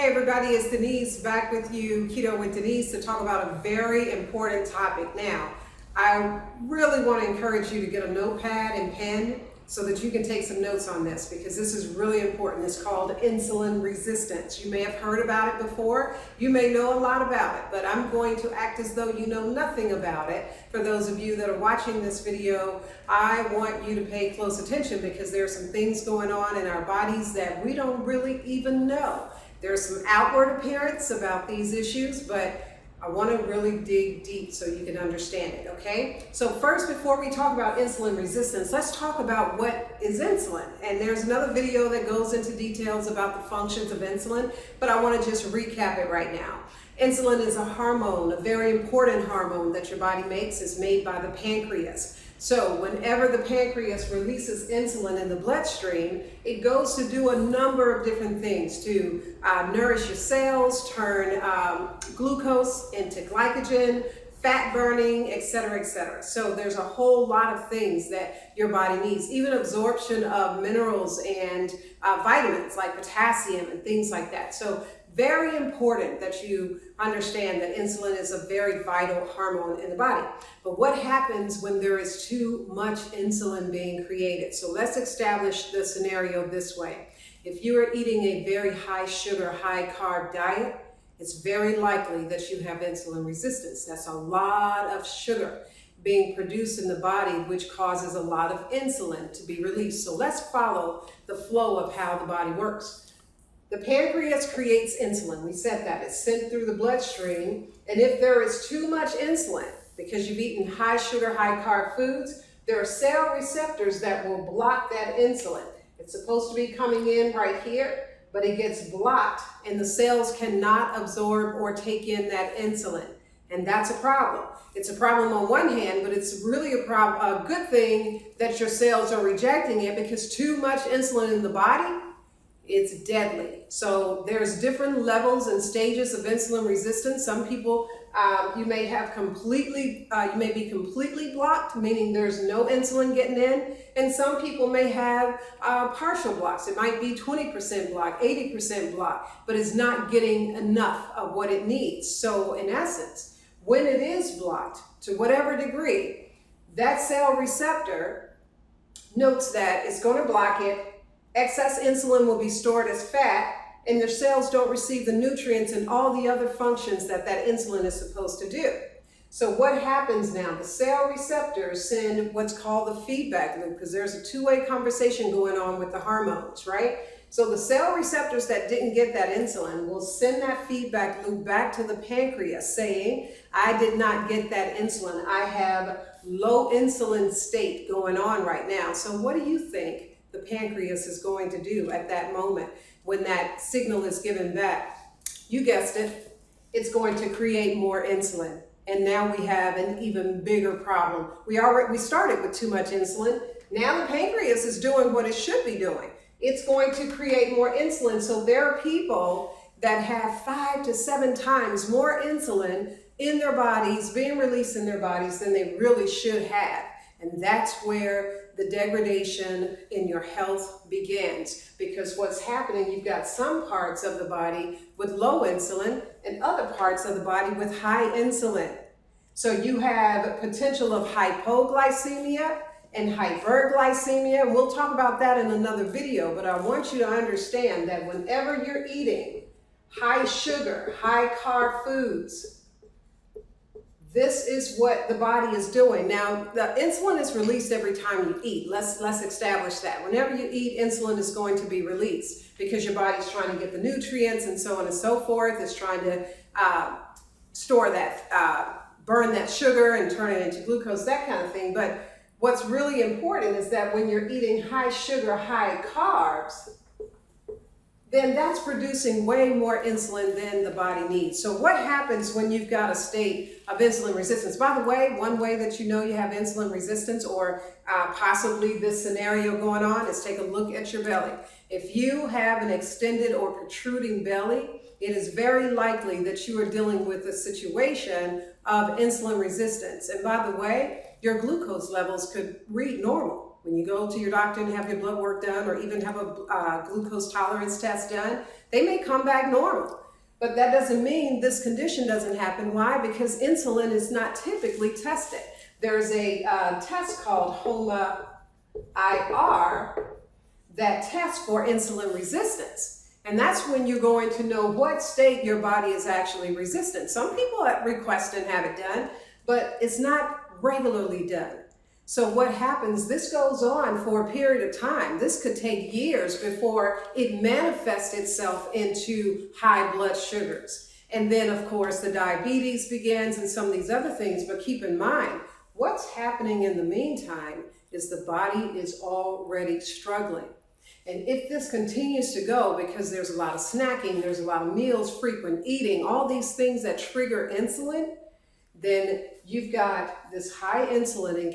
Hey everybody, it's Denise back with you, Keto with Denise, to talk about a very important topic. Now, I really want to encourage you to get a notepad and pen so that you can take some notes on this, because this is really important. It's called insulin resistance. You may have heard about it before. You may know a lot about it, but I'm going to act as though you know nothing about it. For those of you that are watching this video, I want you to pay close attention, because there are some things going on in our bodies that we don't really even know. There's some outward appearance about these issues, but I want to really dig deep so you can understand it, okay? So first, before we talk about insulin resistance, let's talk about what is insulin. And there's another video that goes into details about the functions of insulin, but I want to just recap it right now. Insulin is a hormone, a very important hormone that your body makes. It's made by the pancreas. So whenever the pancreas releases insulin in the bloodstream, it goes to do a number of different things to nourish your cells, turn glucose into glycogen, fat burning, etc., etc. So there's a whole lot of things that your body needs, even absorption of minerals and vitamins like potassium and things like that. So very important that you understand that insulin is a very vital hormone in the body. But what happens when there is too much insulin being created? So let's establish the scenario this way. If you are eating a very high sugar, high carb diet, it's very likely that you have insulin resistance. That's a lot of sugar being produced in the body, which causes a lot of insulin to be released. So let's follow the flow of how the body works. The pancreas creates insulin. We said that. It's sent through the bloodstream. And if there is too much insulin, because you've eaten high sugar, high carb foods, there are cell receptors that will block that insulin. It's supposed to be coming in right here, but it gets blocked and the cells cannot absorb or take in that insulin. And that's a problem. It's a problem on one hand, but it's really a good thing that your cells are rejecting it, because too much insulin in the body, it's deadly. So there's different levels and stages of insulin resistance. Some people, you may be completely blocked, meaning there's no insulin getting in. And some people may have partial blocks. It might be 20% block, 80% block, but it's not getting enough of what it needs. So in essence, when it is blocked to whatever degree, that cell receptor notes that it's going to block it. Excess insulin will be stored as fat, and their cells don't receive the nutrients and all the other functions that that insulin is supposed to do. So what happens now? The cell receptors send what's called the feedback loop, because there's a two-way conversation going on with the hormones, right? So the cell receptors that didn't get that insulin will send that feedback loop back to the pancreas saying, I did not get that insulin. I have low insulin state going on right now. So what do you think the pancreas is going to do at that moment when that signal is given back? You guessed it, it's going to create more insulin. And now we have an even bigger problem. We started with too much insulin. Now the pancreas is doing what it should be doing. It's going to create more insulin. So there are people that have 5 to 7 times more insulin in their bodies, being released in their bodies, than they really should have. And that's where the degradation in your health begins, because what's happening, you've got some parts of the body with low insulin and other parts of the body with high insulin. So you have potential of hypoglycemia and hyperglycemia, and we'll talk about that in another video, but I want you to understand that whenever you're eating high sugar, high carb foods, this is what the body is doing. Now, the insulin is released every time you eat. Let's establish that. Whenever you eat, insulin is going to be released, because your body's trying to get the nutrients and so on and so forth. It's trying to store that, burn that sugar and turn it into glucose, that kind of thing. But what's really important is that when you're eating high sugar, high carbs, then that's producing way more insulin than the body needs. So what happens when you've got a state of insulin resistance? By the way, one way that you know you have insulin resistance, or possibly this scenario going on, is take a look at your belly. If you have an extended or protruding belly, it is very likely that you are dealing with a situation of insulin resistance. And by the way, your glucose levels could read normal. When you go to your doctor and have your blood work done, or even have a glucose tolerance test done, they may come back normal. But that doesn't mean this condition doesn't happen. Why? Because insulin is not typically tested. There's a test called HOMA-IR that tests for insulin resistance. And that's when you're going to know what state your body is actually resistant. Some people request and have it done, but it's not regularly done. So what happens, this goes on for a period of time. This could take years before it manifests itself into high blood sugars. And then, of course, the diabetes begins and some of these other things. But keep in mind, what's happening in the meantime is the body is already struggling. And if this continues to go, because there's a lot of snacking, there's a lot of meals, frequent eating, all these things that trigger insulin, then you've got this high insulin, and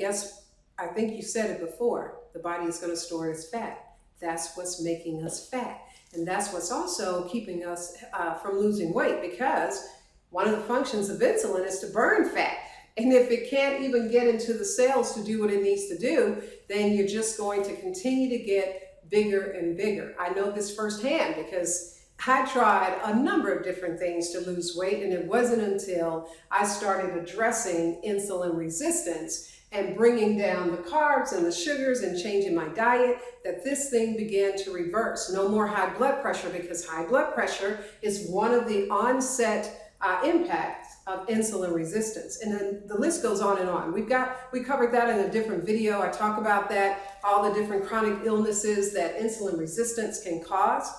I think you said it before, the body is going to store it as fat. That's what's making us fat. And that's what's also keeping us from losing weight, because one of the functions of insulin is to burn fat. And if it can't even get into the cells to do what it needs to do, then you're just going to continue to get bigger and bigger. I know this firsthand because I tried a number of different things to lose weight, and it wasn't until I started addressing insulin resistance and bringing down the carbs and the sugars and changing my diet that this thing began to reverse. No more high blood pressure, because high blood pressure is one of the onset impacts of insulin resistance. And then the list goes on and on. We covered that in a different video. I talk about that, all the different chronic illnesses that insulin resistance can cause.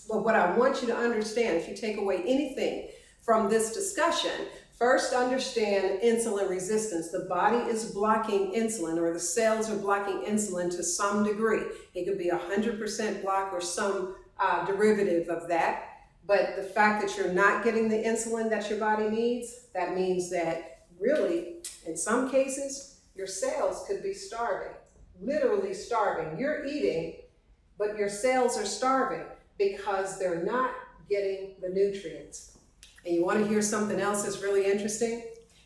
But what I want you to understand, if you take away anything from this discussion, first understand insulin resistance. The body is blocking insulin, or the cells are blocking insulin to some degree. It could be 100% block or some derivative of that. But the fact that you're not getting the insulin that your body needs, that means that really, in some cases, your cells could be starving, literally starving. You're eating, but your cells are starving because they're not getting the nutrients. And you want to hear something else that's really interesting?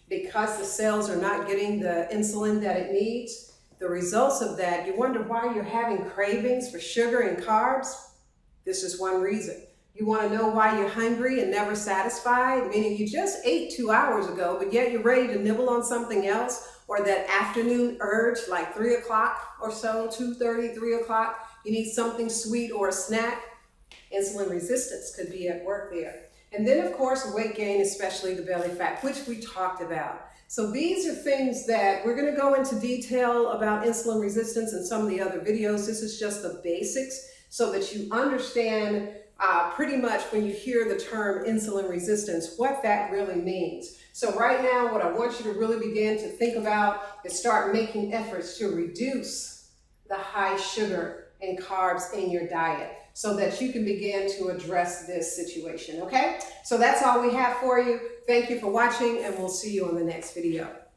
Because the cells are not getting the insulin that it needs, the results of that, you wonder why you're having cravings for sugar and carbs? This is one reason. You want to know why you're hungry and never satisfied? Meaning you just ate 2 hours ago, but yet you're ready to nibble on something else, or that afternoon urge, like 3 o'clock or so, 2:30, 3 o'clock, you need something sweet or a snack. Insulin resistance could be at work there. And then, of course, weight gain, especially the belly fat, which we talked about. So these are things that we're going to go into detail about insulin resistance in some of the other videos. This is just the basics so that you understand pretty much when you hear the term insulin resistance, what that really means. So right now, what I want you to really begin to think about is start making efforts to reduce the high sugar and carbs in your diet, so that you can begin to address this situation, okay? So that's all we have for you. Thank you for watching, and we'll see you on the next video.